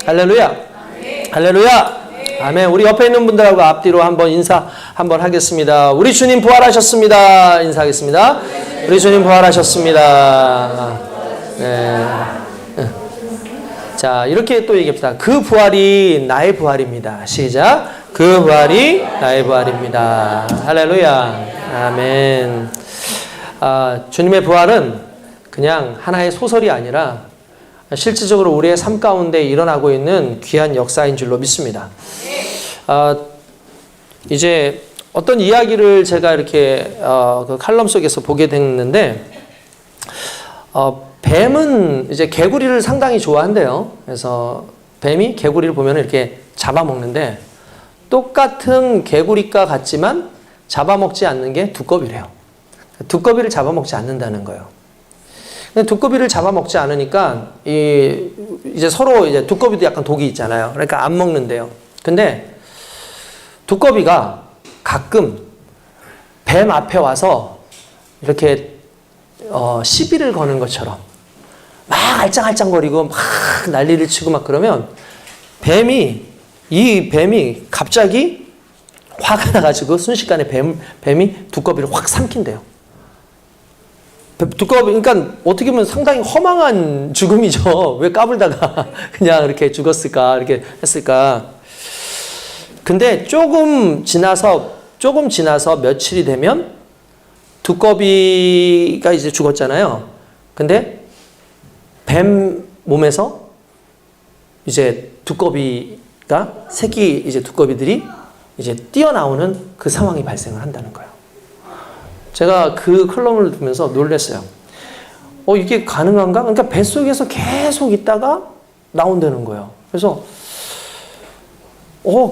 할렐루야. 할렐루야. 아멘. 우리 옆에 있는 분들하고 앞뒤로 한번 인사 한번 하겠습니다. 우리 주님 부활하셨습니다. 인사하겠습니다. 우리 주님 부활하셨습니다. 네. 자, 이렇게 또 얘기합시다. 그 부활이 나의 부활입니다. 시작. 그 부활이 나의 부활입니다. 할렐루야. 아멘. 주님의 부활은 그냥 하나의 소설이 아니라 실질적으로 우리의 삶 가운데 일어나고 있는 귀한 역사인 줄로 믿습니다. 이제 어떤 이야기를 제가 이렇게 그 칼럼 속에서 보게 됐는데, 뱀은 이제 개구리를 상당히 좋아한대요. 그래서 뱀이 개구리를 보면 이렇게 잡아먹는데, 똑같은 개구리과 같지만 잡아먹지 않는 게 두꺼비래요. 두꺼비를 잡아먹지 않는다는 거예요. 근데 두꺼비를 잡아먹지 않으니까 이제 서로 이제 두꺼비도 약간 독이 있잖아요. 그러니까 안 먹는데요. 근데 두꺼비가 가끔 뱀 앞에 와서 이렇게 시비를 거는 것처럼 막 알짱알짱거리고 막 난리를 치고 막 그러면 이 뱀이 갑자기 화가 나가지고 순식간에 뱀이 두꺼비를 확 삼킨대요. 두꺼비, 그러니까 어떻게 보면 상당히 허망한 죽음이죠. 왜 까불다가 그냥 이렇게 죽었을까, 이렇게 했을까. 근데 조금 지나서 며칠이 되면 두꺼비가 이제 죽었잖아요. 근데 뱀 몸에서 이제 새끼 이제 두꺼비들이 이제 뛰어나오는 그 상황이 발생을 한다는 거예요. 제가 그 컬럼을 보면서 놀랐어요. 이게 가능한가? 그러니까 뱃속에서 계속 있다가 나온다는 거예요. 그래서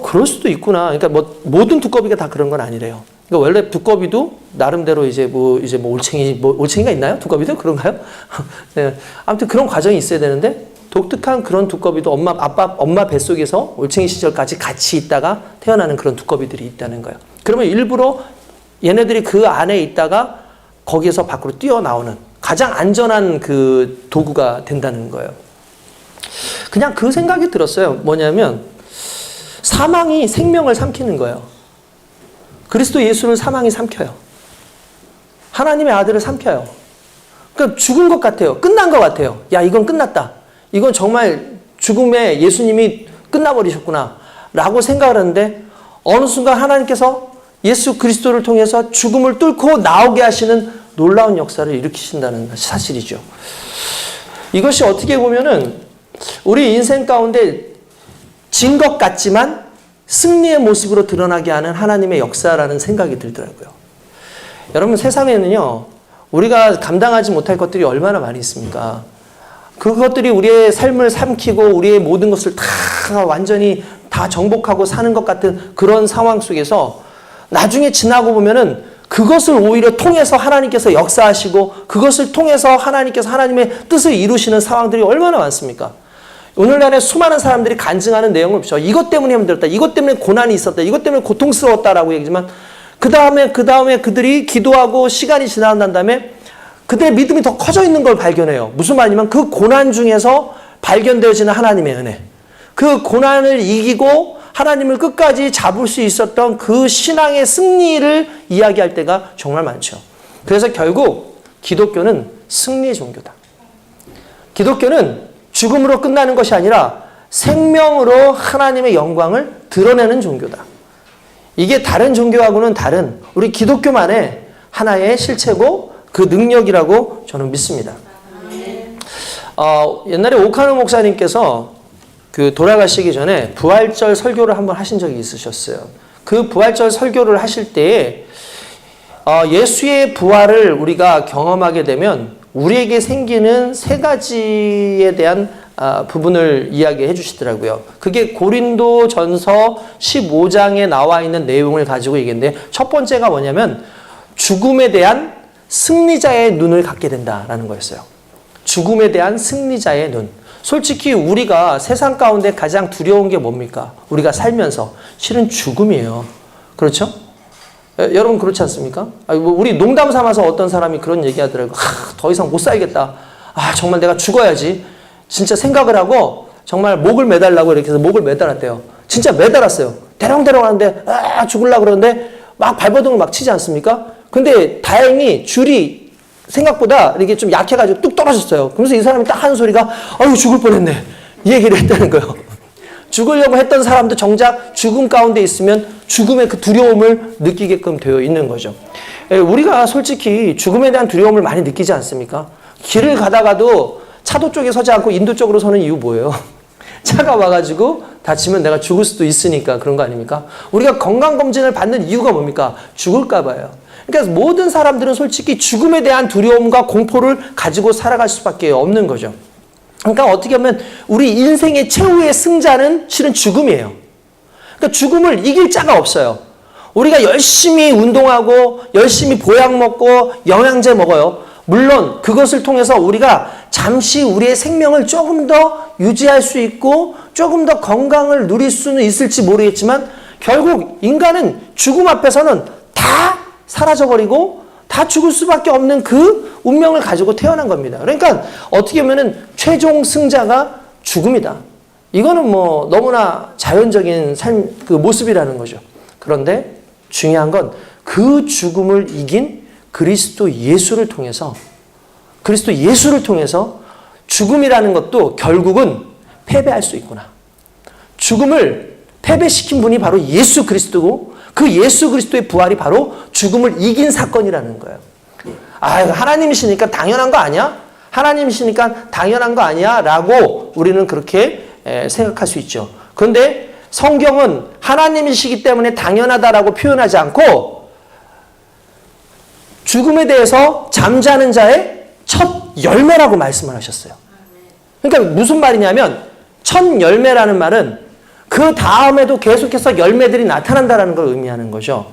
그럴 수도 있구나. 그러니까 모든 두꺼비가 다 그런 건 아니래요. 그러니까 원래 두꺼비도 나름대로 이제 올챙이가 있나요? 두꺼비도 그런가요? 네. 아무튼 그런 과정이 있어야 되는데, 독특한 그런 두꺼비도 엄마 뱃속에서 올챙이 시절까지 같이 있다가 태어나는 그런 두꺼비들이 있다는 거예요. 그러면 일부러 얘네들이 그 안에 있다가 거기에서 밖으로 뛰어나오는 가장 안전한 그 도구가 된다는 거예요. 그냥 그 생각이 들었어요. 뭐냐면 사망이 생명을 삼키는 거예요. 그리스도 예수를 사망이 삼켜요. 하나님의 아들을 삼켜요. 그러니까 죽은 것 같아요. 끝난 것 같아요. 야, 이건 끝났다. 이건 정말 죽음에 예수님이 끝나버리셨구나 라고 생각을 하는데, 어느 순간 하나님께서 예수 그리스도를 통해서 죽음을 뚫고 나오게 하시는 놀라운 역사를 일으키신다는 사실이죠. 이것이 어떻게 보면은 우리 인생 가운데 진 것 같지만 승리의 모습으로 드러나게 하는 하나님의 역사라는 생각이 들더라고요. 여러분, 세상에는요, 우리가 감당하지 못할 것들이 얼마나 많이 있습니까? 그것들이 우리의 삶을 삼키고 우리의 모든 것을 다 완전히 다 정복하고 사는 것 같은 그런 상황 속에서 나중에 지나고 보면은 그것을 오히려 통해서 하나님께서 역사하시고 그것을 통해서 하나님께서 하나님의 뜻을 이루시는 상황들이 얼마나 많습니까? 오늘날에 수많은 사람들이 간증하는 내용을 보죠. 이것 때문에 힘들었다. 이것 때문에 고난이 있었다. 이것 때문에 고통스러웠다라고 얘기지만 그 다음에 그들이 기도하고 시간이 지나고 난 다음에 그들의 믿음이 더 커져 있는 걸 발견해요. 무슨 말이냐면 그 고난 중에서 발견되어지는 하나님의 은혜. 그 고난을 이기고 하나님을 끝까지 잡을 수 있었던 그 신앙의 승리를 이야기할 때가 정말 많죠. 그래서 결국 기독교는 승리의 종교다. 기독교는 죽음으로 끝나는 것이 아니라 생명으로 하나님의 영광을 드러내는 종교다. 이게 다른 종교하고는 다른 우리 기독교만의 하나의 실체고 그 능력이라고 저는 믿습니다. 옛날에 오카노 목사님께서 그 돌아가시기 전에 부활절 설교를 한번 하신 적이 있으셨어요. 그 부활절 설교를 하실 때에 예수의 부활을 우리가 경험하게 되면 우리에게 생기는 세 가지에 대한 부분을 이야기해 주시더라고요. 그게 고린도전서 15장에 나와 있는 내용을 가지고 얘기했는데, 첫 번째가 뭐냐면 죽음에 대한 승리자의 눈을 갖게 된다라는 거였어요. 죽음에 대한 승리자의 눈. 솔직히 우리가 세상 가운데 가장 두려운 게 뭡니까? 우리가 살면서 실은 죽음이에요. 그렇죠? 여러분 그렇지 않습니까? 우리 농담 삼아서 어떤 사람이 그런 얘기 하더라고요. 더 이상 못 살겠다. 정말 내가 죽어야지. 진짜 생각을 하고 정말 목을 매달라고 이렇게 해서 목을 매달았대요. 진짜 매달았어요. 대롱대롱 하는데 죽으려고 그러는데 막 발버둥을 막 치지 않습니까? 근데 다행히 줄이 생각보다 이게 좀 약해가지고 뚝 떨어졌어요. 그러면서 이 사람이 딱 하는 소리가 아유 죽을 뻔했네. 이 얘기를 했다는 거예요. 죽으려고 했던 사람도 정작 죽음 가운데 있으면 죽음의 그 두려움을 느끼게끔 되어 있는 거죠. 우리가 솔직히 죽음에 대한 두려움을 많이 느끼지 않습니까? 길을 가다가도 차도 쪽에 서지 않고 인도 쪽으로 서는 이유 뭐예요? 차가 와가지고 다치면 내가 죽을 수도 있으니까 그런 거 아닙니까? 우리가 건강검진을 받는 이유가 뭡니까? 죽을까 봐요. 그러니까 모든 사람들은 솔직히 죽음에 대한 두려움과 공포를 가지고 살아갈 수밖에 없는 거죠. 그러니까 어떻게 보면 우리 인생의 최후의 승자는 실은 죽음이에요. 그러니까 죽음을 이길 자가 없어요. 우리가 열심히 운동하고 열심히 보약 먹고 영양제 먹어요. 물론 그것을 통해서 우리가 잠시 우리의 생명을 조금 더 유지할 수 있고 조금 더 건강을 누릴 수는 있을지 모르겠지만 결국 인간은 죽음 앞에서는 다 사라져버리고 다 죽을 수밖에 없는 그 운명을 가지고 태어난 겁니다. 그러니까 어떻게 보면은 최종 승자가 죽음이다. 이거는 뭐 너무나 자연적인 삶 그 모습이라는 거죠. 그런데 중요한 건 그 죽음을 이긴 그리스도 예수를 통해서 죽음이라는 것도 결국은 패배할 수 있구나. 죽음을 패배시킨 분이 바로 예수 그리스도고 그 예수 그리스도의 부활이 바로 죽음을 이긴 사건이라는 거예요. 하나님이시니까 당연한 거 아니야? 하나님이시니까 당연한 거 아니야? 라고 우리는 그렇게 생각할 수 있죠. 그런데 성경은 하나님이시기 때문에 당연하다라고 표현하지 않고 죽음에 대해서 잠자는 자의 첫 열매라고 말씀을 하셨어요. 그러니까 무슨 말이냐면 첫 열매라는 말은 그 다음에도 계속해서 열매들이 나타난다는 걸 의미하는 거죠.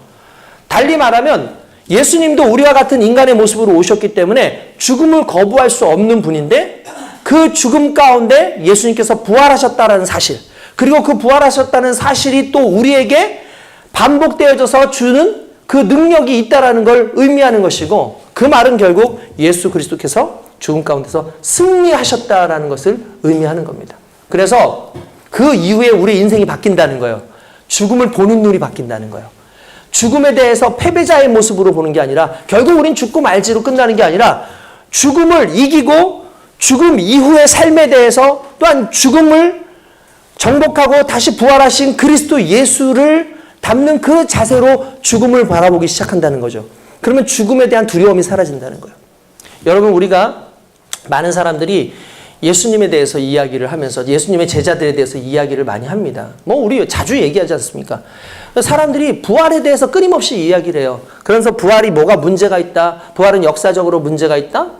달리 말하면 예수님도 우리와 같은 인간의 모습으로 오셨기 때문에 죽음을 거부할 수 없는 분인데 그 죽음 가운데 예수님께서 부활하셨다는 사실, 그리고 그 부활하셨다는 사실이 또 우리에게 반복되어져서 주는 그 능력이 있다는 걸 의미하는 것이고, 그 말은 결국 예수 그리스도께서 죽음 가운데서 승리하셨다라는 것을 의미하는 겁니다. 그래서 그 이후에 우리 인생이 바뀐다는 거예요. 죽음을 보는 눈이 바뀐다는 거예요. 죽음에 대해서 패배자의 모습으로 보는 게 아니라 결국 우린 죽고 말지로 끝나는 게 아니라 죽음을 이기고 죽음 이후의 삶에 대해서 또한 죽음을 정복하고 다시 부활하신 그리스도 예수를 담는 그 자세로 죽음을 바라보기 시작한다는 거죠. 그러면 죽음에 대한 두려움이 사라진다는 거예요. 여러분, 우리가 많은 사람들이 예수님에 대해서 이야기를 하면서 예수님의 제자들에 대해서 이야기를 많이 합니다. 우리 자주 얘기하지 않습니까? 사람들이 부활에 대해서 끊임없이 이야기를 해요. 그러면서 부활이 뭐가 문제가 있다. 부활은 역사적으로 문제가 있다.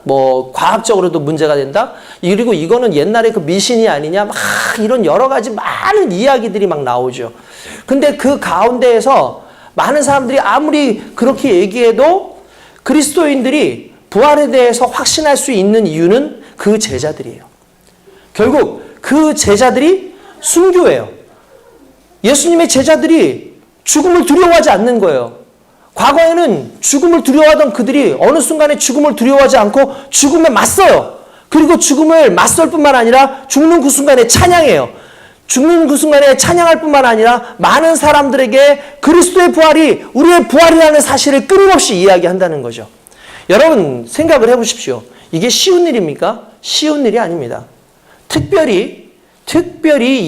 과학적으로도 문제가 된다. 그리고 이거는 옛날에 그 미신이 아니냐. 막 이런 여러 가지 많은 이야기들이 막 나오죠. 근데 그 가운데에서 많은 사람들이 아무리 그렇게 얘기해도 그리스도인들이 부활에 대해서 확신할 수 있는 이유는 그 제자들이에요. 결국 그 제자들이 순교예요. 예수님의 제자들이 죽음을 두려워하지 않는 거예요. 과거에는 죽음을 두려워하던 그들이 어느 순간에 죽음을 두려워하지 않고 죽음에 맞서요. 그리고 죽음을 맞설 뿐만 아니라 죽는 그 순간에 찬양해요. 죽는 그 순간에 찬양할 뿐만 아니라 많은 사람들에게 그리스도의 부활이 우리의 부활이라는 사실을 끊임없이 이야기한다는 거죠. 여러분, 생각을 해보십시오. 이게 쉬운 일입니까? 쉬운 일이 아닙니다. 특별히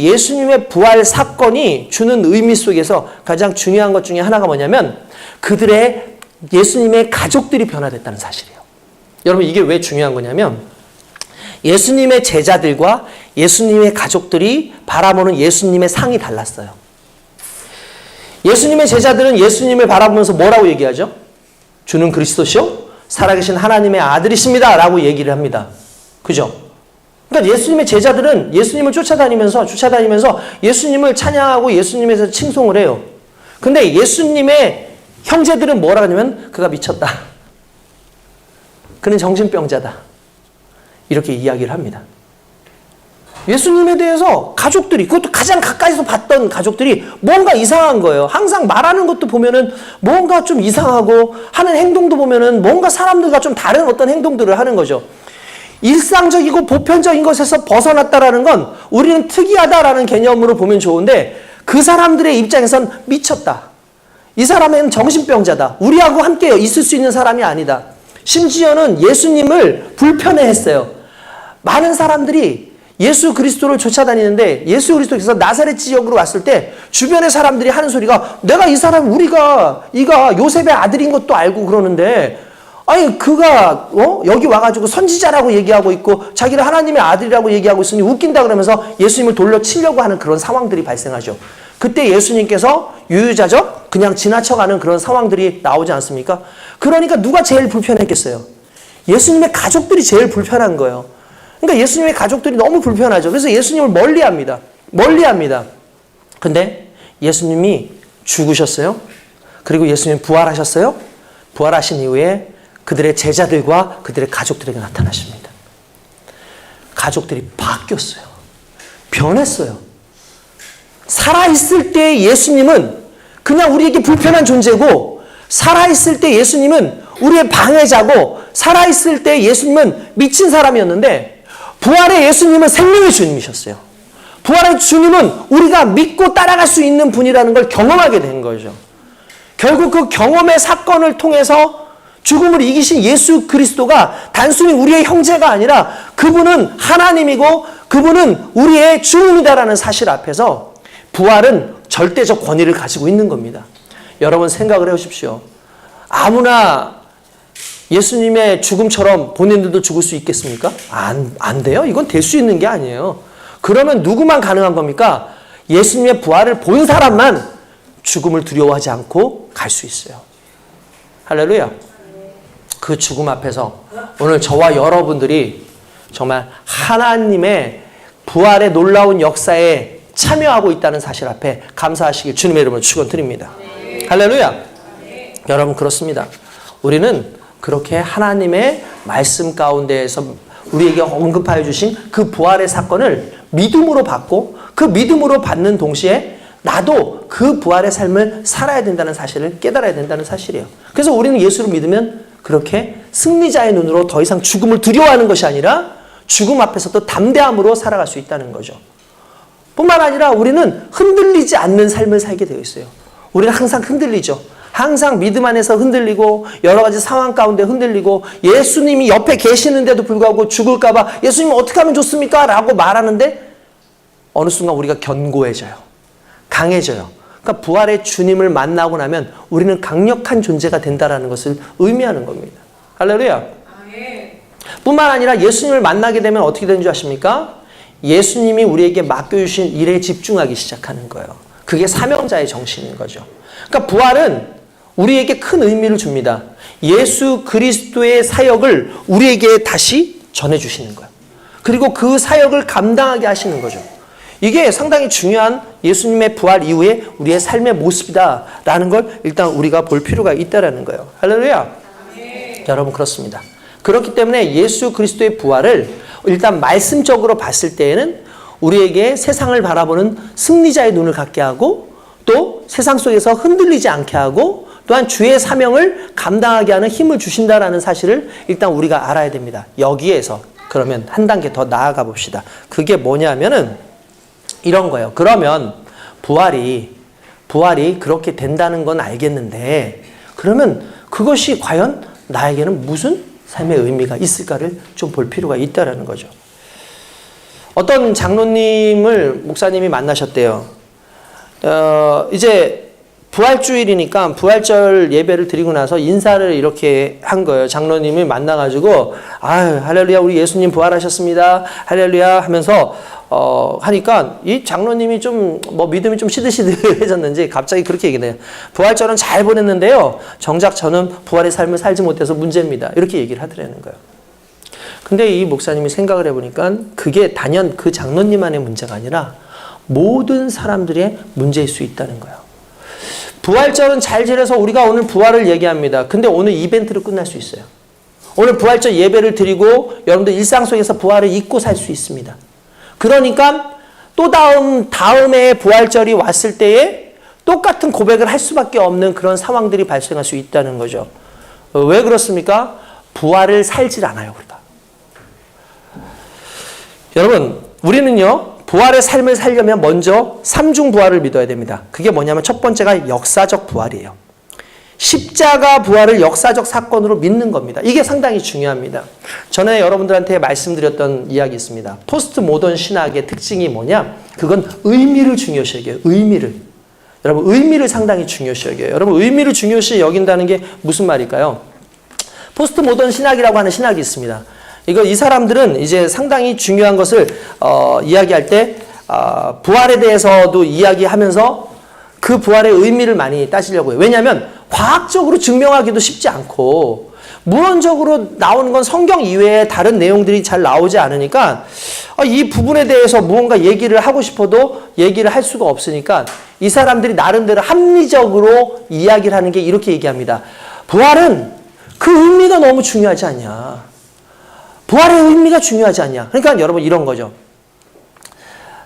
예수님의 부활 사건이 주는 의미 속에서 가장 중요한 것 중에 하나가 뭐냐면 그들의 예수님의 가족들이 변화됐다는 사실이에요. 여러분, 이게 왜 중요한 거냐면 예수님의 제자들과 예수님의 가족들이 바라보는 예수님의 상이 달랐어요. 예수님의 제자들은 예수님을 바라보면서 뭐라고 얘기하죠? 주는 그리스도시요? 살아계신 하나님의 아들이십니다. 라고 얘기를 합니다. 그죠? 그러니까 예수님의 제자들은 예수님을 쫓아다니면서 예수님을 찬양하고 예수님에 대해서 칭송을 해요. 근데 예수님의 형제들은 뭐라 하냐면 그가 미쳤다. 그는 정신병자다. 이렇게 이야기를 합니다. 예수님에 대해서 가족들이, 그것도 가장 가까이서 봤던 가족들이 뭔가 이상한 거예요. 항상 말하는 것도 보면은 뭔가 좀 이상하고 하는 행동도 보면은 뭔가 사람들과 좀 다른 어떤 행동들을 하는 거죠. 일상적이고 보편적인 것에서 벗어났다라는 건 우리는 특이하다라는 개념으로 보면 좋은데 그 사람들의 입장에선 미쳤다. 이 사람은 정신병자다. 우리하고 함께 있을 수 있는 사람이 아니다. 심지어는 예수님을 불편해했어요. 많은 사람들이 예수 그리스도를 쫓아다니는데 예수 그리스도께서 나사렛 지역으로 왔을 때 주변의 사람들이 하는 소리가 내가 이 사람 이가 요셉의 아들인 것도 알고 그러는데 아니 그가 여기 와가지고 선지자라고 얘기하고 있고 자기를 하나님의 아들이라고 얘기하고 있으니 웃긴다 그러면서 예수님을 돌려치려고 하는 그런 상황들이 발생하죠. 그때 예수님께서 유유자적 그냥 지나쳐가는 그런 상황들이 나오지 않습니까? 그러니까 누가 제일 불편했겠어요? 예수님의 가족들이 제일 불편한 거예요. 그러니까 예수님의 가족들이 너무 불편하죠. 그래서 예수님을 멀리합니다. 근데 예수님이 죽으셨어요. 그리고 예수님이 부활하셨어요. 부활하신 이후에 그들의 제자들과 그들의 가족들에게 나타나십니다. 가족들이 바뀌었어요. 변했어요. 살아있을 때 예수님은 그냥 우리에게 불편한 존재고, 살아있을 때 예수님은 우리의 방해자고, 살아있을 때 예수님은 미친 사람이었는데, 부활의 예수님은 생명의 주님이셨어요. 부활의 주님은 우리가 믿고 따라갈 수 있는 분이라는 걸 경험하게 된 거죠. 결국 그 경험의 사건을 통해서 죽음을 이기신 예수 그리스도가 단순히 우리의 형제가 아니라 그분은 하나님이고 그분은 우리의 주님이다라는 사실 앞에서 부활은 절대적 권위를 가지고 있는 겁니다. 여러분 생각을 해보십시오. 아무나 예수님의 죽음처럼 본인들도 죽을 수 있겠습니까? 안 돼요. 이건 될 수 있는 게 아니에요. 그러면 누구만 가능한 겁니까? 예수님의 부활을 본 사람만 죽음을 두려워하지 않고 갈 수 있어요. 할렐루야. 그 죽음 앞에서 오늘 저와 여러분들이 정말 하나님의 부활의 놀라운 역사에 참여하고 있다는 사실 앞에 감사하시길 주님의 이름으로 축원드립니다. 할렐루야. 여러분 그렇습니다. 우리는 그렇게 하나님의 말씀 가운데에서 우리에게 언급하여 주신 그 부활의 사건을 믿음으로 받고 그 믿음으로 받는 동시에 나도 그 부활의 삶을 살아야 된다는 사실을 깨달아야 된다는 사실이에요. 그래서 우리는 예수를 믿으면 그렇게 승리자의 눈으로 더 이상 죽음을 두려워하는 것이 아니라 죽음 앞에서도 담대함으로 살아갈 수 있다는 거죠. 뿐만 아니라 우리는 흔들리지 않는 삶을 살게 되어 있어요. 우리는 항상 흔들리죠. 항상 믿음 안에서 흔들리고 여러 가지 상황 가운데 흔들리고 예수님이 옆에 계시는데도 불구하고 죽을까 봐 예수님 어떻게 하면 좋습니까? 라고 말하는데 어느 순간 우리가 견고해져요. 강해져요. 그러니까 부활의 주님을 만나고 나면 우리는 강력한 존재가 된다는 것을 의미하는 겁니다. 할렐루야. 뿐만 아니라 예수님을 만나게 되면 어떻게 되는 줄 아십니까? 예수님이 우리에게 맡겨주신 일에 집중하기 시작하는 거예요. 그게 사명자의 정신인 거죠. 그러니까 부활은 우리에게 큰 의미를 줍니다. 예수 그리스도의 사역을 우리에게 다시 전해주시는 거예요. 그리고 그 사역을 감당하게 하시는 거죠. 이게 상당히 중요한 예수님의 부활 이후에 우리의 삶의 모습이다라는 걸 일단 우리가 볼 필요가 있다라는 거예요. 할렐루야. 여러분 그렇습니다. 그렇기 때문에 예수 그리스도의 부활을 일단 말씀적으로 봤을 때에는 우리에게 세상을 바라보는 승리자의 눈을 갖게 하고 또 세상 속에서 흔들리지 않게 하고 또한 주의 사명을 감당하게 하는 힘을 주신다라는 사실을 일단 우리가 알아야 됩니다. 여기에서 그러면 한 단계 더 나아가 봅시다. 그게 뭐냐면은 이런 거예요. 그러면 부활이 그렇게 된다는 건 알겠는데 그러면 그것이 과연 나에게는 무슨 삶의 의미가 있을까를 좀 볼 필요가 있다라는 거죠. 어떤 장로님을 목사님이 만나셨대요. 이제 부활주일이니까 부활절 예배를 드리고 나서 인사를 이렇게 한 거예요. 장로님이 만나가지고 아유 할렐루야 우리 예수님 부활하셨습니다. 할렐루야 하면서 하니까 이 장로님이 좀 믿음이 좀 시들시들해졌는지 갑자기 그렇게 얘기해요. 부활절은 잘 보냈는데요. 정작 저는 부활의 삶을 살지 못해서 문제입니다. 이렇게 얘기를 하더라는 거예요. 근데 이 목사님이 생각을 해보니까 그게 단연 그 장로님만의 문제가 아니라 모든 사람들의 문제일 수 있다는 거예요. 부활절은 잘 지내서 우리가 오늘 부활을 얘기합니다. 근데 오늘 이벤트로 끝날 수 있어요. 오늘 부활절 예배를 드리고 여러분들 일상 속에서 부활을 잊고 살 수 있습니다. 그러니까 또 다음에 부활절이 왔을 때에 똑같은 고백을 할 수밖에 없는 그런 상황들이 발생할 수 있다는 거죠. 왜 그렇습니까? 부활을 살질 않아요, 우리가. 여러분, 우리는요, 부활의 삶을 살려면 먼저 삼중 부활을 믿어야 됩니다. 그게 뭐냐면 첫 번째가 역사적 부활이에요. 십자가 부활을 역사적 사건으로 믿는 겁니다. 이게 상당히 중요합니다. 전에 여러분들한테 말씀드렸던 이야기 있습니다. 포스트 모던 신학의 특징이 뭐냐? 그건 의미를 중요시 여겨요. 의미를. 여러분, 의미를 상당히 중요시 여겨요. 여러분, 의미를 중요시 여긴다는 게 무슨 말일까요? 포스트 모던 신학이라고 하는 신학이 있습니다. 이 사람들은 이제 상당히 중요한 것을 이야기할 때 부활에 대해서도 이야기하면서 그 부활의 의미를 많이 따지려고 해요. 왜냐하면 과학적으로 증명하기도 쉽지 않고 무론적으로 나오는 건 성경 이외에 다른 내용들이 잘 나오지 않으니까 이 부분에 대해서 무언가 얘기를 하고 싶어도 얘기를 할 수가 없으니까 이 사람들이 나름대로 합리적으로 이야기를 하는 게 이렇게 얘기합니다. 부활은 그 의미가 너무 중요하지 않냐. 부활의 의미가 중요하지 않냐. 그러니까 여러분 이런 거죠.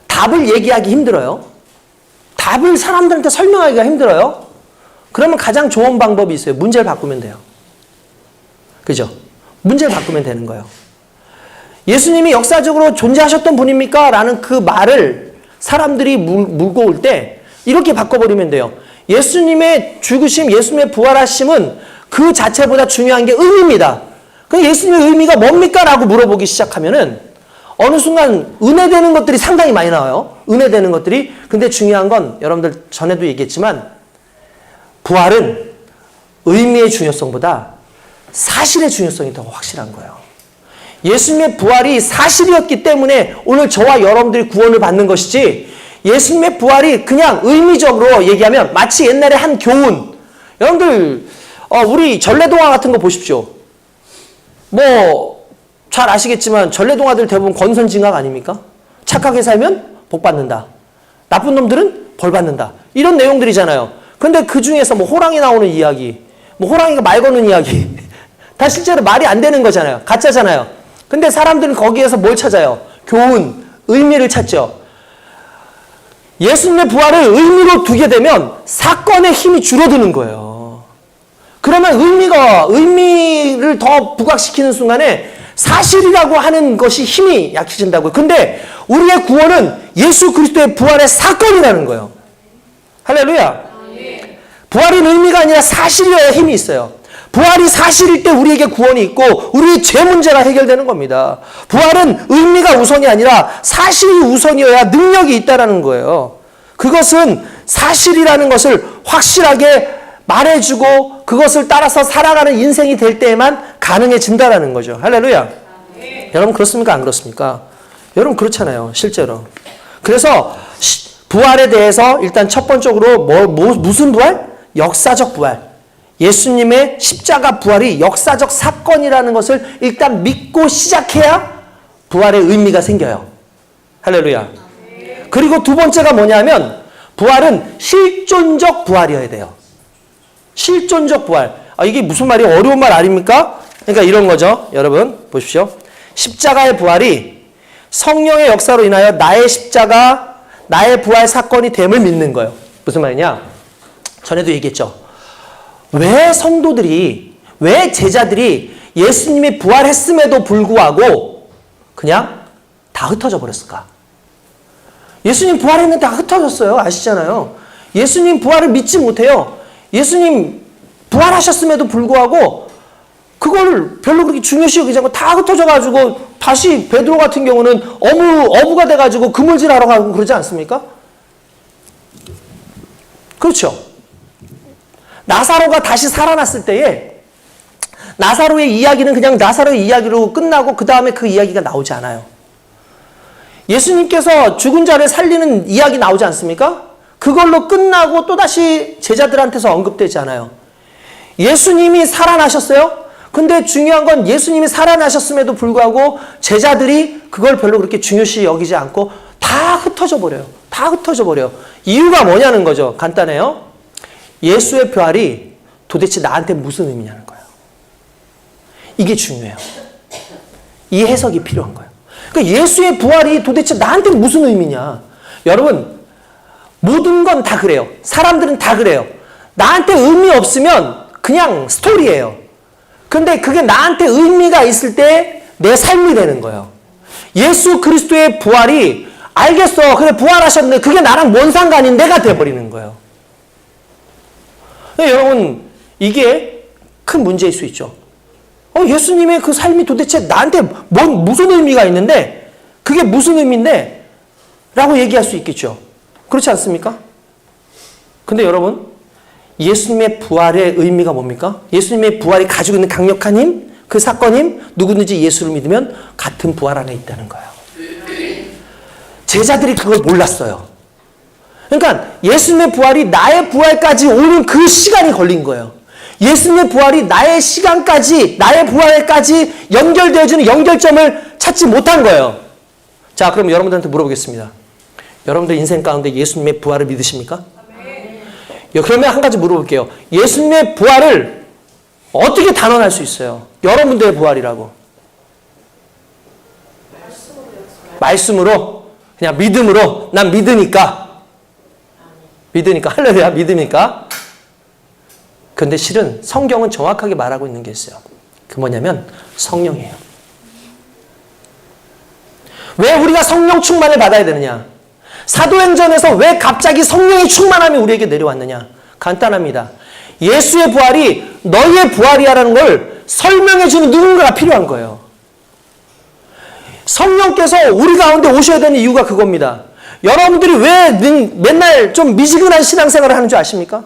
답을 얘기하기 힘들어요. 답을 사람들한테 설명하기가 힘들어요. 그러면 가장 좋은 방법이 있어요. 문제를 바꾸면 돼요. 그죠? 문제를 바꾸면 되는 거예요. 예수님이 역사적으로 존재하셨던 분입니까? 라는 그 말을 사람들이 물고 올 때 이렇게 바꿔버리면 돼요. 예수님의 죽으심, 예수님의 부활하심은 그 자체보다 중요한 게 의미입니다. 그럼 예수님의 의미가 뭡니까? 라고 물어보기 시작하면은 어느 순간 은혜되는 것들이 상당히 많이 나와요. 은혜되는 것들이. 근데 중요한 건 여러분들 전에도 얘기했지만 부활은 의미의 중요성보다 사실의 중요성이 더 확실한 거예요. 예수님의 부활이 사실이었기 때문에 오늘 저와 여러분들이 구원을 받는 것이지 예수님의 부활이 그냥 의미적으로 얘기하면 마치 옛날에 한 교훈. 여러분들 우리 전래동화 같은 거 보십시오. 잘 아시겠지만 전래동화들 대부분 권선징악 아닙니까? 착하게 살면 복 받는다. 나쁜 놈들은 벌 받는다. 이런 내용들이잖아요. 근데 그 중에서 호랑이 나오는 이야기, 호랑이가 말 거는 이야기 다 실제로 말이 안 되는 거잖아요. 가짜잖아요. 근데 사람들은 거기에서 뭘 찾아요? 교훈, 의미를 찾죠. 예수님의 부활을 의미로 두게 되면 사건의 힘이 줄어드는 거예요. 그러면 의미를 더 부각시키는 순간에 사실이라고 하는 것이 힘이 약해진다고요. 근데 우리의 구원은 예수 그리스도의 부활의 사건이라는 거예요. 할렐루야. 부활은 의미가 아니라 사실이어야 힘이 있어요. 부활이 사실일 때 우리에게 구원이 있고 우리의 죄 문제가 해결되는 겁니다. 부활은 의미가 우선이 아니라 사실이 우선이어야 능력이 있다는 거예요. 그것은 사실이라는 것을 확실하게 말해주고 그것을 따라서 살아가는 인생이 될 때에만 가능해진다는 거죠. 할렐루야. 여러분 그렇습니까? 안 그렇습니까? 여러분 그렇잖아요. 실제로. 그래서 부활에 대해서 일단 첫 번째로 무슨 부활? 역사적 부활. 예수님의 십자가 부활이 역사적 사건이라는 것을 일단 믿고 시작해야 부활의 의미가 생겨요. 할렐루야. 그리고 두 번째가 뭐냐면 부활은 실존적 부활이어야 돼요. 실존적 부활. 이게 무슨 말이에요? 어려운 말 아닙니까? 그러니까 이런 거죠. 여러분 보십시오. 십자가의 부활이 성령의 역사로 인하여 나의 십자가, 나의 부활 사건이 됨을 믿는 거예요. 무슨 말이냐? 전에도 얘기했죠. 왜 성도들이, 왜 제자들이 예수님이 부활했음에도 불구하고 그냥 다 흩어져 버렸을까? 예수님 부활했는데 다 흩어졌어요. 아시잖아요. 예수님 부활을 믿지 못해요. 예수님 부활하셨음에도 불구하고 그걸 별로 그렇게 중요시 여기지 않고 다 흩어져가지고 다시 베드로 같은 경우는 어부가 돼가지고 그물질하러 가고 그러지 않습니까? 그렇죠. 나사로가 다시 살아났을 때에 나사로의 이야기는 그냥 나사로의 이야기로 끝나고 그 다음에 그 이야기가 나오지 않아요. 예수님께서 죽은 자를 살리는 이야기 나오지 않습니까? 그걸로 끝나고 또다시 제자들한테서 언급되지 않아요. 예수님이 살아나셨어요? 근데 중요한 건 예수님이 살아나셨음에도 불구하고 제자들이 그걸 별로 그렇게 중요시 여기지 않고 다 흩어져 버려요. 다 흩어져 버려요. 이유가 뭐냐는 거죠. 간단해요. 예수의 부활이 도대체 나한테 무슨 의미냐는 거예요. 이게 중요해요. 이 해석이 필요한 거예요. 그러니까 예수의 부활이 도대체 나한테 무슨 의미냐. 여러분 모든 건 다 그래요. 사람들은 다 그래요. 나한테 의미 없으면 그냥 스토리예요. 근데 그게 나한테 의미가 있을 때 내 삶이 되는 거예요. 예수 그리스도의 부활이 알겠어. 그래 부활하셨는데 그게 나랑 뭔 상관이 내가 돼버리는 거예요. 여러분 이게 큰 문제일 수 있죠. 예수님의 그 삶이 도대체 나한테 무슨 의미가 있는데 그게 무슨 의미인데? 라고 얘기할 수 있겠죠. 그렇지 않습니까? 근데 여러분 예수님의 부활의 의미가 뭡니까? 예수님의 부활이 가지고 있는 강력한 힘, 그 사건 힘, 누구든지 예수를 믿으면 같은 부활 안에 있다는 거예요. 제자들이 그걸 몰랐어요. 그러니까 예수님의 부활이 나의 부활까지 오는 그 시간이 걸린 거예요. 예수님의 부활이 나의 시간까지, 나의 부활까지 연결되어지는 연결점을 찾지 못한 거예요. 자, 그럼 여러분들한테 물어보겠습니다. 여러분들 인생 가운데 예수님의 부활을 믿으십니까? 그러면 한 가지 물어볼게요. 예수님의 부활을 어떻게 단언할 수 있어요? 여러분들의 부활이라고. 말씀으로, 그냥 믿음으로, 난 믿으니까. 할렐루야, 믿으니까. 근데 실은 성경은 정확하게 말하고 있는 게 있어요. 그 뭐냐면 성령이에요. 왜 우리가 성령 충만을 받아야 되느냐? 사도행전에서 왜 갑자기 성령의 충만함이 우리에게 내려왔느냐? 간단합니다. 예수의 부활이 너희의 부활이야라는 걸 설명해주는 누군가가 필요한 거예요. 성령께서 우리 가운데 오셔야 되는 이유가 그겁니다. 여러분들이 왜 맨날 좀 미지근한 신앙생활을 하는 줄 아십니까?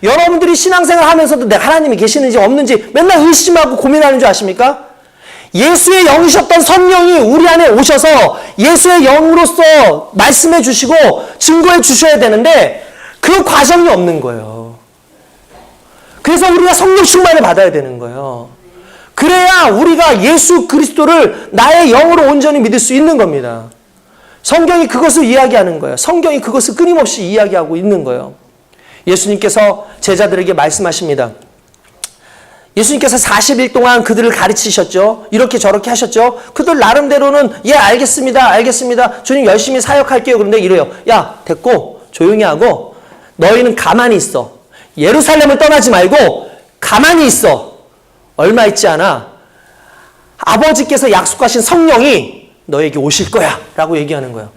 여러분들이 신앙생활 하면서도 내가 하나님이 계시는지 없는지 맨날 의심하고 고민하는 줄 아십니까? 예수의 영이셨던 성령이 우리 안에 오셔서 예수의 영으로서 말씀해 주시고 증거해 주셔야 되는데 그 과정이 없는 거예요. 그래서 우리가 성령 충만을 받아야 되는 거예요. 그래야 우리가 예수 그리스도를 나의 영으로 온전히 믿을 수 있는 겁니다. 성경이 그것을 이야기하는 거예요. 성경이 그것을 끊임없이 이야기하고 있는 거예요. 예수님께서 제자들에게 말씀하십니다. 예수님께서 40일 동안 그들을 가르치셨죠. 이렇게 저렇게 하셨죠. 그들 나름대로는 예 알겠습니다. 주님 열심히 사역할게요. 그런데 이래요. 야 됐고 조용히 하고 너희는 가만히 있어. 예루살렘을 떠나지 말고 가만히 있어. 얼마 있지 않아 아버지께서 약속하신 성령이 너에게 오실 거야 라고 얘기하는 거예요.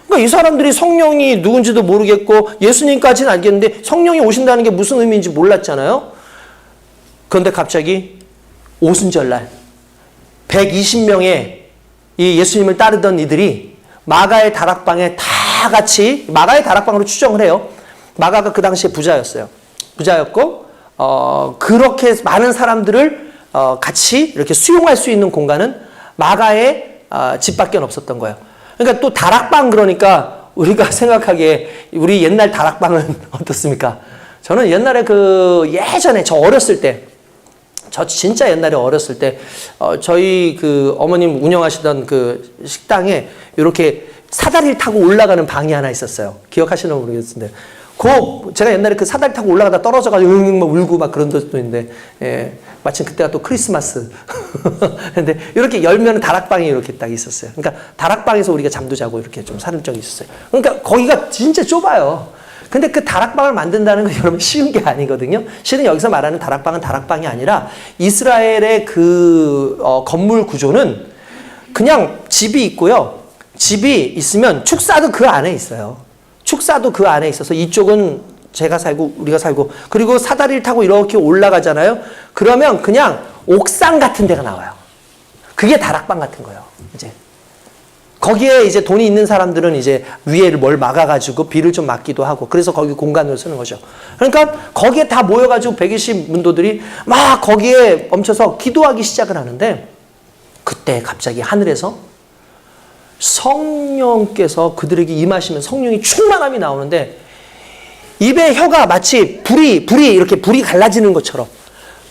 그러니까 이 사람들이 성령이 누군지도 모르겠고 예수님까지는 알겠는데 성령이 오신다는 게 무슨 의미인지 몰랐잖아요. 그런데 갑자기 오순절날 120명의 이 예수님을 따르던 이들이 마가의 다락방에 다 같이 마가의 다락방으로 추정을 해요. 마가가 그 당시에 부자였어요. 부자였고 그렇게 많은 사람들을 같이 이렇게 수용할 수 있는 공간은 마가의 집밖에 없었던 거예요. 그러니까 또 다락방 그러니까 우리가 생각하기에 우리 옛날 다락방은 어떻습니까? 저는 옛날에 예전에 저 어렸을 때 저 진짜 옛날에 어렸을 때 저희 그 어머님 운영하시던 그 식당에 이렇게 사다리를 타고 올라가는 방이 하나 있었어요. 기억하시는 분 모르겠는데 제가 옛날에 그 사다리 타고 올라가다 떨어져가지고 막 울고 막 그런 적도 있는데 마침 그때가 또 크리스마스 근데 이렇게 열면 다락방이 이렇게 딱 있었어요. 그러니까 다락방에서 우리가 잠도 자고 이렇게 좀 사는 적이 있었어요. 그러니까 거기가 진짜 좁아요. 근데 그 다락방을 만든다는 건 여러분 쉬운 게 아니거든요. 실은 여기서 말하는 다락방은 다락방이 아니라 이스라엘의 그 건물 구조는 그냥 집이 있고요. 집이 있으면 축사도 그 안에 있어요. 축사도 그 안에 있어서 이쪽은 제가 살고 우리가 살고 그리고 사다리를 타고 이렇게 올라가잖아요. 그러면 그냥 옥상 같은 데가 나와요. 그게 다락방 같은 거예요. 이제 거기에 이제 돈이 있는 사람들은 이제 위에를 뭘 막아가지고 비를 좀 막기도 하고 그래서 거기 공간으로 쓰는 거죠. 그러니까 거기에 다 모여가지고 120 문도들이 막 거기에 멈춰서 기도하기 시작을 하는데 그때 갑자기 하늘에서 성령께서 그들에게 임하시면 성령이 충만함이 나오는데 입에 혀가 마치 불이 갈라지는 것처럼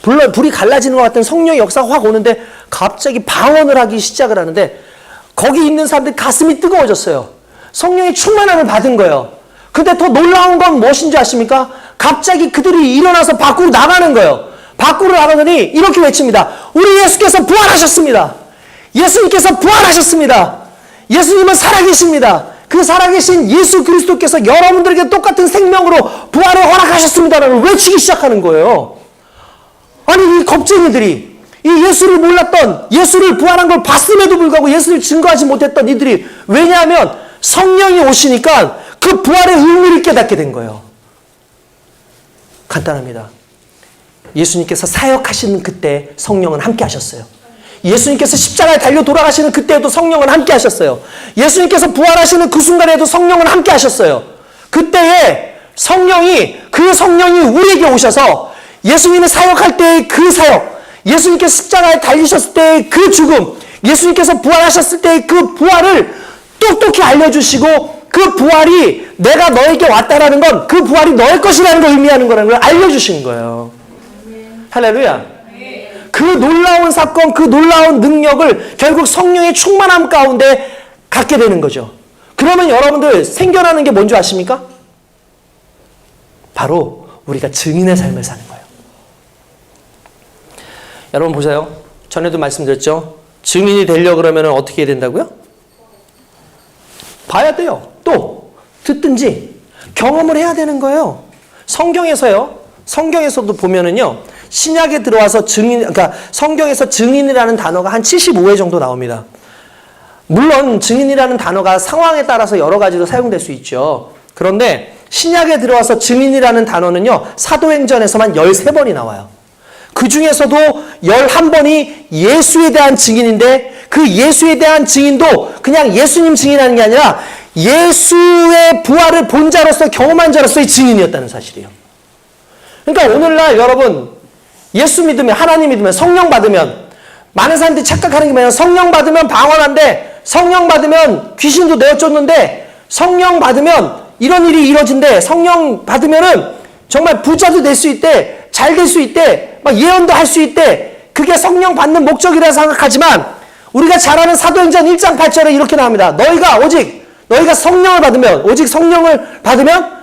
불이 갈라지는 것 같은 성령의 역사가 확 오는데 갑자기 방언을 하기 시작을 하는데 거기 있는 사람들 가슴이 뜨거워졌어요. 성령의 충만함을 받은 거예요. 근데 더 놀라운 건 무엇인지 아십니까? 갑자기 그들이 일어나서 밖으로 나가는 거예요. 밖으로 나가더니 이렇게 외칩니다. 우리 예수께서 부활하셨습니다. 예수님께서 부활하셨습니다. 예수님은 살아계십니다. 그 살아계신 예수 그리스도께서 여러분들에게 똑같은 생명으로 부활을 허락하셨습니다라고 외치기 시작하는 거예요. 아니 이 겁쟁이들이 이 예수를 몰랐던, 예수를 부활한 걸 봤음에도 불구하고 예수를 증거하지 못했던 이들이, 왜냐하면 성령이 오시니까 그 부활의 의미를 깨닫게 된 거예요. 간단합니다. 예수님께서 사역하시는 그때 성령은 함께 하셨어요. 예수님께서 십자가에 달려 돌아가시는 그때에도 성령은 함께 하셨어요. 예수님께서 부활하시는 그 순간에도 성령은 함께 하셨어요. 그때에 그 성령이 우리에게 오셔서 예수님이 사역할 때의 그 사역, 예수님께서 십자가에 달리셨을 때의 그 죽음, 예수님께서 부활하셨을 때의 그 부활을 똑똑히 알려주시고, 그 부활이 내가 너에게 왔다라는 건 그 부활이 너의 것이라는 걸 의미하는 거라는 걸 알려주신 거예요. 할렐루야. 그 놀라운 사건, 그 놀라운 능력을 결국 성령의 충만함 가운데 갖게 되는 거죠. 그러면 여러분들 생겨나는 게 뭔지 아십니까? 바로 우리가 증인의 삶을 사는 거예요. 여러분 보세요. 전에도 말씀드렸죠. 증인이 되려고 그러면 어떻게 해야 된다고요? 봐야 돼요. 또 듣든지 경험을 해야 되는 거예요. 성경에서도 보면은요. 신약에 들어와서 그러니까 성경에서 증인이라는 단어가 한 75회 정도 나옵니다. 물론 증인이라는 단어가 상황에 따라서 여러 가지로 사용될 수 있죠. 그런데 신약에 들어와서 증인이라는 단어는요. 사도행전에서만 13번이 나와요. 그 중에서도 11번이 예수에 대한 증인인데, 그 예수에 대한 증인도 그냥 예수님 증인하는 게 아니라 예수의 부활을 본 자로서 경험한 자로서의 증인이었다는 사실이에요. 그러니까 오늘날 여러분 예수 믿으면, 하나님 믿으면, 성령 받으면, 많은 사람들이 착각하는 게 뭐냐면 성령 받으면 방언한데, 성령 받으면 귀신도 내어쫓는데, 성령 받으면 이런 일이 이루어진대, 성령 받으면은 정말 부자도 될 수 있대, 잘 될 수 있대, 막 예언도 할 수 있대. 그게 성령 받는 목적이라 생각하지만, 우리가 잘 아는 사도행전 1장 8절에 이렇게 나옵니다. 너희가 성령을 받으면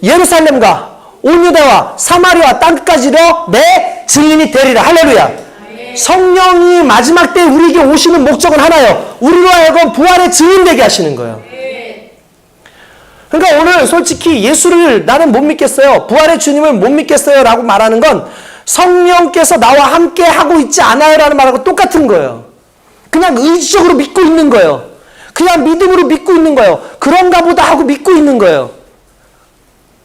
예루살렘과 온 유대와 사마리아 땅까지로 내 증인이 되리라. 할렐루야. 성령이 마지막 때 우리에게 오시는 목적은 하나예요. 우리로 하여금 부활의 증인되게 하시는 거예요. 그러니까 오늘 솔직히 예수를 나는 못 믿겠어요, 부활의 주님을 못 믿겠어요 라고 말하는 건 성령께서 나와 함께 하고 있지 않아요 라는 말하고 똑같은 거예요. 그냥 의지적으로 믿고 있는 거예요. 그냥 믿음으로 믿고 있는 거예요. 그런가 보다 하고 믿고 있는 거예요.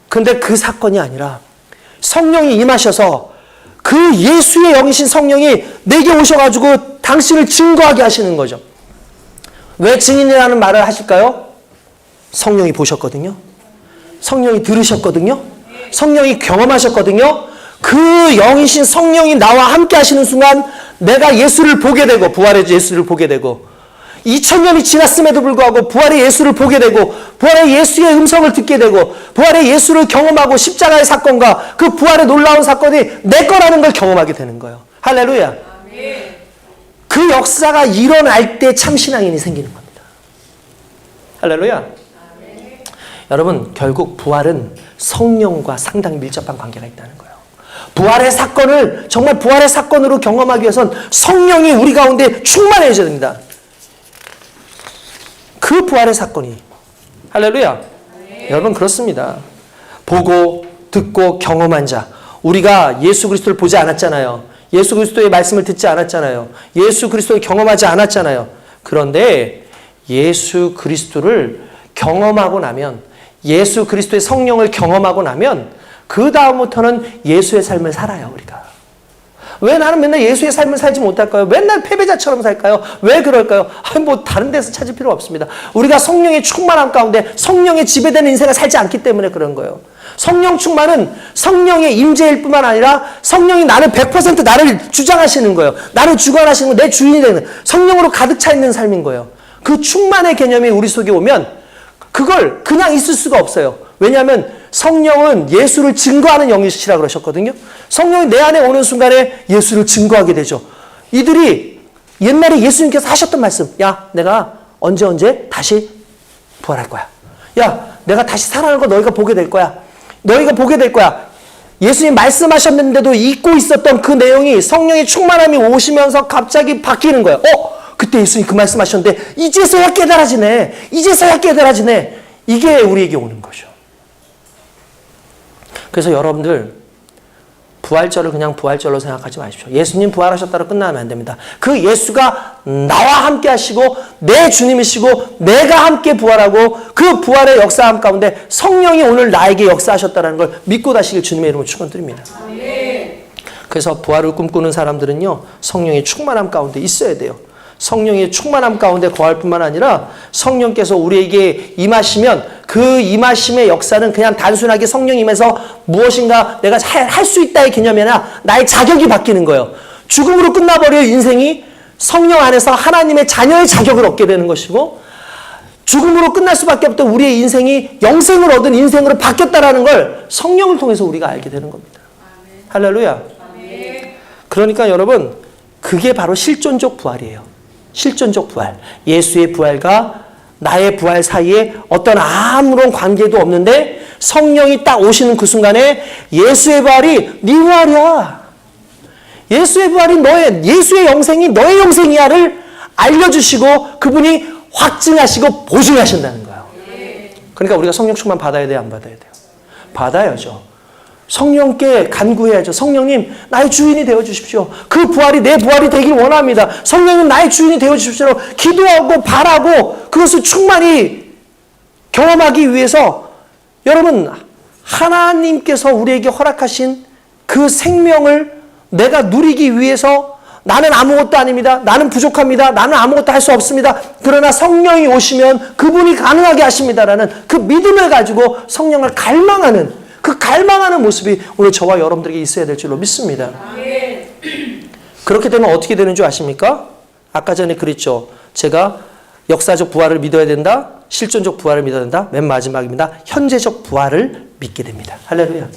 근데 그 사건이 아니라 성령이 임하셔서 그 예수의 영이신 성령이 내게 오셔가지고 당신을 증거하게 하시는 거죠. 왜 증인이라는 말을 하실까요? 성령이 보셨거든요. 성령이 들으셨거든요. 성령이 경험하셨거든요. 그 영이신 성령이 나와 함께 하시는 순간 내가 예수를 보게 되고, 부활의 예수를 보게 되고, 2000년이 지났음에도 불구하고 부활의 예수를 보게 되고, 부활의 예수의 음성을 듣게 되고, 부활의 예수를 경험하고 십자가의 사건과 그 부활의 놀라운 사건이 내 거라는 걸 경험하게 되는 거예요. 할렐루야. 그 역사가 일어날 때 참신앙인이 생기는 겁니다. 할렐루야. 여러분, 결국 부활은 성령과 상당히 밀접한 관계가 있다는 거예요. 부활의 사건을 정말 부활의 사건으로 경험하기 위해선 성령이 우리 가운데 충만해져야 됩니다. 그 부활의 사건이. 할렐루야. 여러분, 그렇습니다. 보고 듣고 경험한 자. 우리가 예수 그리스도를 보지 않았잖아요. 예수 그리스도의 말씀을 듣지 않았잖아요. 예수 그리스도를 경험하지 않았잖아요. 그런데 예수 그리스도를 경험하고 나면, 예수 그리스도의 성령을 경험하고 나면 그 다음부터는 예수의 삶을 살아요. 우리가. 왜 나는 맨날 예수의 삶을 살지 못할까요? 맨날 패배자처럼 살까요? 왜 그럴까요? 뭐 다른 데서 찾을 필요 없습니다. 우리가 성령의 충만함 가운데 성령의 지배되는 인생을 살지 않기 때문에 그런 거예요. 성령 충만은 성령의 임재일 뿐만 아니라 성령이 나를 100% 나를 주장하시는 거예요. 나를 주관하시는 거, 내 주인이 되는, 성령으로 가득 차 있는 삶인 거예요. 그 충만의 개념이 우리 속에 오면 그걸 그냥 있을 수가 없어요. 왜냐하면 성령은 예수를 증거하는 영이시라고 그러셨거든요. 성령이 내 안에 오는 순간에 예수를 증거하게 되죠. 이들이 옛날에 예수님께서 하셨던 말씀, 야, 내가 언제 다시 부활할 거야. 야, 내가 다시 살아나는 거 너희가 보게 될 거야. 너희가 보게 될 거야. 예수님 말씀하셨는데도 잊고 있었던 그 내용이 성령의 충만함이 오시면서 갑자기 바뀌는 거예요. 그때 예수님 그 말씀하셨는데 이제서야 깨달아지네. 이제서야 깨달아지네. 이게 우리에게 오는 거죠. 그래서 여러분들, 부활절을 그냥 부활절로 생각하지 마십시오. 예수님 부활하셨다로 끝나면 안 됩니다. 그 예수가 나와 함께 하시고 내 주님이시고 내가 함께 부활하고 그 부활의 역사함 가운데 성령이 오늘 나에게 역사하셨다는 걸 믿고 다시길 주님의 이름으로 축원드립니다. 그래서 부활을 꿈꾸는 사람들은요, 성령의 충만함 가운데 있어야 돼요. 성령의 충만함 가운데 거할 뿐만 아니라 성령께서 우리에게 임하시면 그 임하심의 역사는 그냥 단순하게 성령 임해서 무엇인가 내가 할 수 있다의 개념이 아니라 나의 자격이 바뀌는 거예요. 죽음으로 끝나버려 인생이 성령 안에서 하나님의 자녀의 자격을 얻게 되는 것이고, 죽음으로 끝날 수밖에 없던 우리의 인생이 영생을 얻은 인생으로 바뀌었다라는 걸 성령을 통해서 우리가 알게 되는 겁니다. 아멘. 할렐루야. 아멘. 그러니까 여러분, 그게 바로 실존적 부활이에요. 실존적 부활. 예수의 부활과 나의 부활 사이에 어떤 아무런 관계도 없는데 성령이 딱 오시는 그 순간에 예수의 부활이 네 부활이야. 예수의 부활이 예수의 영생이 너의 영생이야를 알려주시고 그분이 확증하시고 보증하신다는 거예요. 그러니까 우리가 성령 충만 받아야 돼요, 안 받아야 돼요? 받아야죠. 성령께 간구해야죠. 성령님, 나의 주인이 되어주십시오. 그 부활이 내 부활이 되길 원합니다. 성령님, 나의 주인이 되어주십시오. 기도하고 바라고 그것을 충만히 경험하기 위해서 여러분, 하나님께서 우리에게 허락하신 그 생명을 내가 누리기 위해서 나는 아무것도 아닙니다. 나는 부족합니다. 나는 아무것도 할 수 없습니다. 그러나 성령이 오시면 그분이 가능하게 하십니다라는 그 믿음을 가지고 성령을 갈망하는 그 갈망하는 모습이 오늘 저와 여러분들에게 있어야 될 줄로 믿습니다. 그렇게 되면 어떻게 되는 줄 아십니까? 아까 전에 그랬죠. 제가 역사적 부활을 믿어야 된다. 실존적 부활을 믿어야 된다. 맨 마지막입니다. 현재적 부활을 믿게 됩니다. 할렐루야.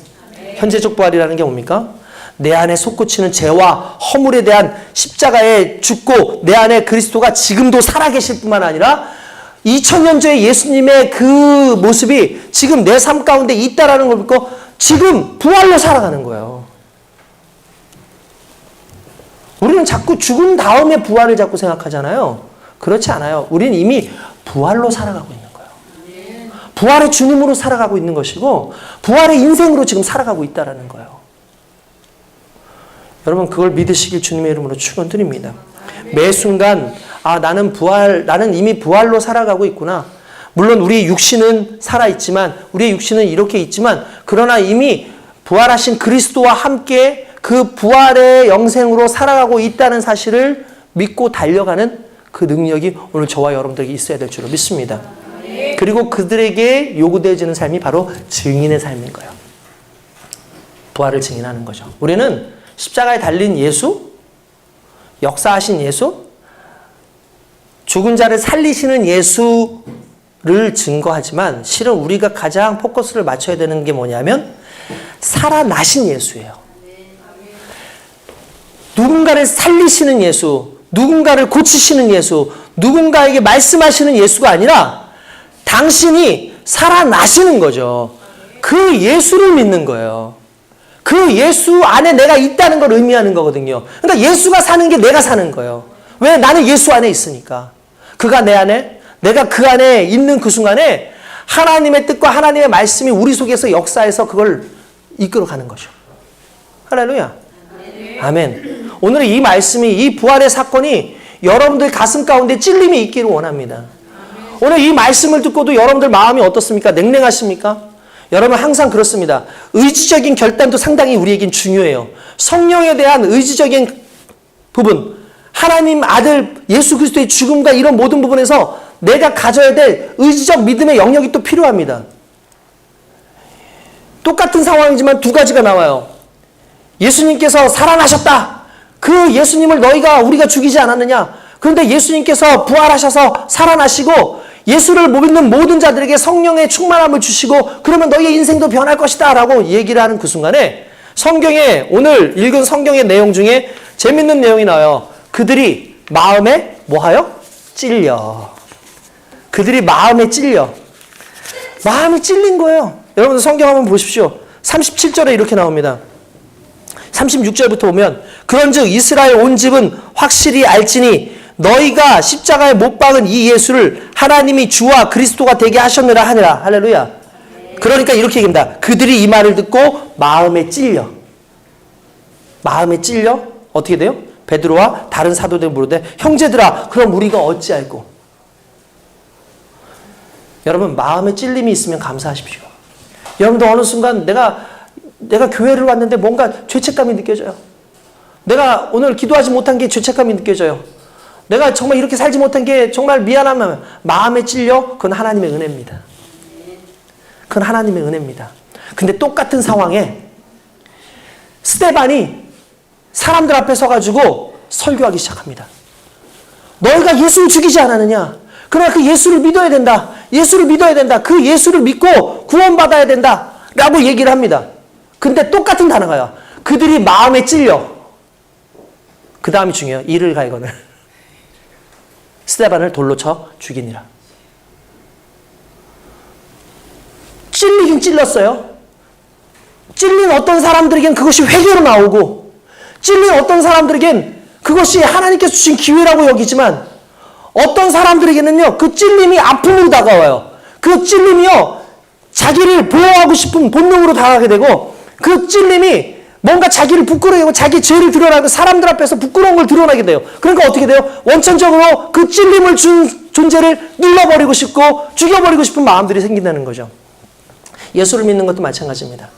현재적 부활이라는 게 뭡니까? 내 안에 솟구치는 죄와 허물에 대한 십자가에 죽고 내 안에 그리스도가 지금도 살아계실 뿐만 아니라 2000년 전에 예수님의 그 모습이 지금 내 삶 가운데 있다라는 걸 믿고 지금 부활로 살아가는 거예요. 우리는 자꾸 죽은 다음에 부활을 자꾸 생각하잖아요. 그렇지 않아요. 우리는 이미 부활로 살아가고 있는 거예요. 부활의 주님으로 살아가고 있는 것이고 부활의 인생으로 지금 살아가고 있다라는 거예요. 여러분, 그걸 믿으시길 주님의 이름으로 축원드립니다. 매 순간 나는 이미 부활로 살아가고 있구나. 물론 우리의 육신은 살아있지만 우리의 육신은 이렇게 있지만 그러나 이미 부활하신 그리스도와 함께 그 부활의 영생으로 살아가고 있다는 사실을 믿고 달려가는 그 능력이 오늘 저와 여러분들에게 있어야 될 줄로 믿습니다. 그리고 그들에게 요구되어지는 삶이 바로 증인의 삶인 거예요. 부활을 증인하는 거죠. 우리는 십자가에 달린 예수, 역사하신 예수, 죽은 자를 살리시는 예수를 증거하지만 실은 우리가 가장 포커스를 맞춰야 되는 게 뭐냐면 살아나신 예수예요. 누군가를 살리시는 예수, 누군가를 고치시는 예수, 누군가에게 말씀하시는 예수가 아니라 당신이 살아나시는 거죠. 그 예수를 믿는 거예요. 그 예수 안에 내가 있다는 걸 의미하는 거거든요. 그러니까 예수가 사는 게 내가 사는 거예요. 왜? 나는 예수 안에 있으니까. 그가 내 안에, 내가 그 안에 있는 그 순간에 하나님의 뜻과 하나님의 말씀이 우리 속에서 역사해서 그걸 이끌어가는 거죠. 할렐루야. 아멘. 오늘 이 말씀이, 이 부활의 사건이 여러분들 가슴 가운데 찔림이 있기를 원합니다. 오늘 이 말씀을 듣고도 여러분들 마음이 어떻습니까? 냉랭하십니까? 여러분 항상 그렇습니다. 의지적인 결단도 상당히 우리에겐 중요해요. 성령에 대한 의지적인 부분, 하나님 아들 예수 그리스도의 죽음과 이런 모든 부분에서 내가 가져야 될 의지적 믿음의 영역이 또 필요합니다. 똑같은 상황이지만 두 가지가 나와요. 예수님께서 살아나셨다. 그 예수님을 우리가 죽이지 않았느냐. 그런데 예수님께서 부활하셔서 살아나시고 예수를 믿는 모든 자들에게 성령의 충만함을 주시고 그러면 너희의 인생도 변할 것이다 라고 얘기를 하는 그 순간에 성경에 오늘 읽은 성경의 내용 중에 재밌는 내용이 나와요. 그들이 마음에 뭐하여? 찔려. 그들이 마음에 찔려. 마음이 찔린 거예요. 여러분들 성경 한번 보십시오. 37절에 이렇게 나옵니다. 36절부터 보면 그런즉 이스라엘 온 집은 확실히 알지니 너희가 십자가에 못 박은 이 예수를 하나님이 주와 그리스도가 되게 하셨느라 하니라. 할렐루야. 그러니까 이렇게 얘기합니다. 그들이 이 말을 듣고 마음에 찔려. 마음에 찔려 어떻게 돼요? 베드로와 다른 사도들 물으되 형제들아 그럼 우리가 어찌할꼬? 여러분 마음에 찔림이 있으면 감사하십시오. 여러분도 어느 순간 내가 교회를 왔는데 뭔가 죄책감이 느껴져요. 내가 오늘 기도하지 못한 게 죄책감이 느껴져요. 내가 정말 이렇게 살지 못한 게 정말 미안하면 마음에 찔려? 그건 하나님의 은혜입니다. 그건 하나님의 은혜입니다. 근데 똑같은 상황에 스데반이 사람들 앞에 서가지고 설교하기 시작합니다. 너희가 예수를 죽이지 않았느냐? 그러나 그 예수를 믿어야 된다. 예수를 믿어야 된다. 그 예수를 믿고 구원받아야 된다. 라고 얘기를 합니다. 근데 똑같은 단어가요. 그들이 마음에 찔려. 그 다음이 중요해요. 이를 갈거늘. 스데반을 돌로 쳐 죽이니라. 찔리긴 찔렀어요. 찔린 어떤 사람들에겐 그것이 회개로 나오고 찔린 어떤 사람들에겐 그것이 하나님께서 주신 기회라고 여기지만 어떤 사람들에게는요 그 찔림이 아픔으로 다가와요. 그 찔림이요 자기를 보호하고 싶은 본능으로 다가가게 되고 그 찔림이 뭔가 자기를 부끄러워하고 자기 죄를 드러나고 사람들 앞에서 부끄러운 걸 드러나게 돼요. 그러니까 어떻게 돼요? 원천적으로 그 찔림을 준 존재를 눌러버리고 싶고 죽여버리고 싶은 마음들이 생긴다는 거죠. 예수를 믿는 것도 마찬가지입니다.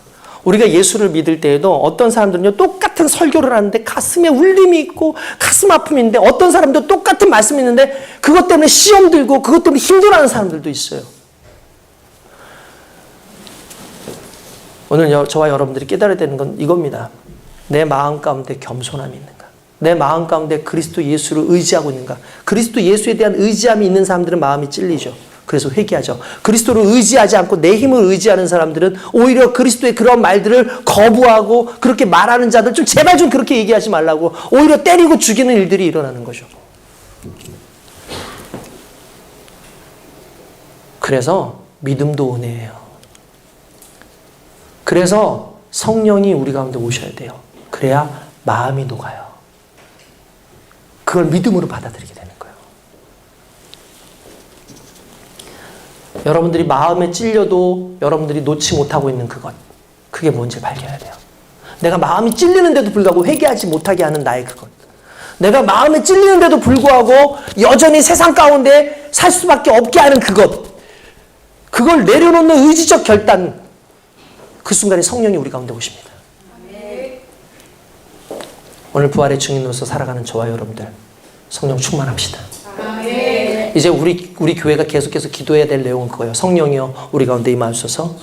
우리가 예수를 믿을 때에도 어떤 사람들은요 똑같은 설교를 하는데 가슴에 울림이 있고 가슴 아픔이 있는데 어떤 사람도 똑같은 말씀이 있는데 그것 때문에 시험 들고 그것 때문에 힘들어하는 사람들도 있어요. 오늘 저와 여러분들이 깨달아야 되는 건 이겁니다. 내 마음 가운데 겸손함이 있는가? 내 마음 가운데 그리스도 예수를 의지하고 있는가? 그리스도 예수에 대한 의지함이 있는 사람들은 마음이 찔리죠. 그래서 회개하죠. 그리스도를 의지하지 않고 내 힘을 의지하는 사람들은 오히려 그리스도의 그런 말들을 거부하고 그렇게 말하는 자들 좀 제발 좀 그렇게 얘기하지 말라고 오히려 때리고 죽이는 일들이 일어나는 거죠. 그래서 믿음도 은혜예요. 그래서 성령이 우리 가운데 오셔야 돼요. 그래야 마음이 녹아요. 그걸 믿음으로 받아들이게 되는 거예요. 여러분들이 마음에 찔려도 여러분들이 놓지 못하고 있는 그것, 그게 뭔지 발견해야 돼요. 내가 마음이 찔리는데도 불구하고 회개하지 못하게 하는 나의 그것, 내가 마음에 찔리는데도 불구하고 여전히 세상 가운데 살 수밖에 없게 하는 그것, 그걸 내려놓는 의지적 결단, 그 순간에 성령이 우리 가운데 오십니다. 오늘 부활의 증인으로서 살아가는 저와 여러분들 성령 충만합시다. 이제 우리 교회가 계속해서 기도해야 될 내용은 그거예요. 성령이여 우리 가운데 임하옵소서.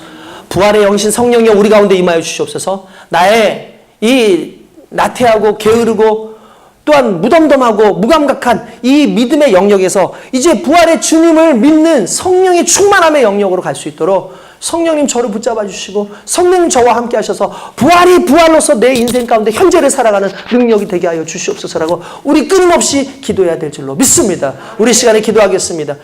부활의 영신 성령이여 우리 가운데 임하여 주시옵소서. 나의 이 나태하고 게으르고 또한 무덤덤하고 무감각한 이 믿음의 영역에서 이제 부활의 주님을 믿는 성령의 충만함의 영역으로 갈 수 있도록 성령님 저를 붙잡아 주시고 성령님 저와 함께 하셔서 부활이 부활로서 내 인생 가운데 현재를 살아가는 능력이 되게 하여 주시옵소서라고 우리 끊임없이 기도해야 될 줄로 믿습니다. 우리 시간에 기도하겠습니다.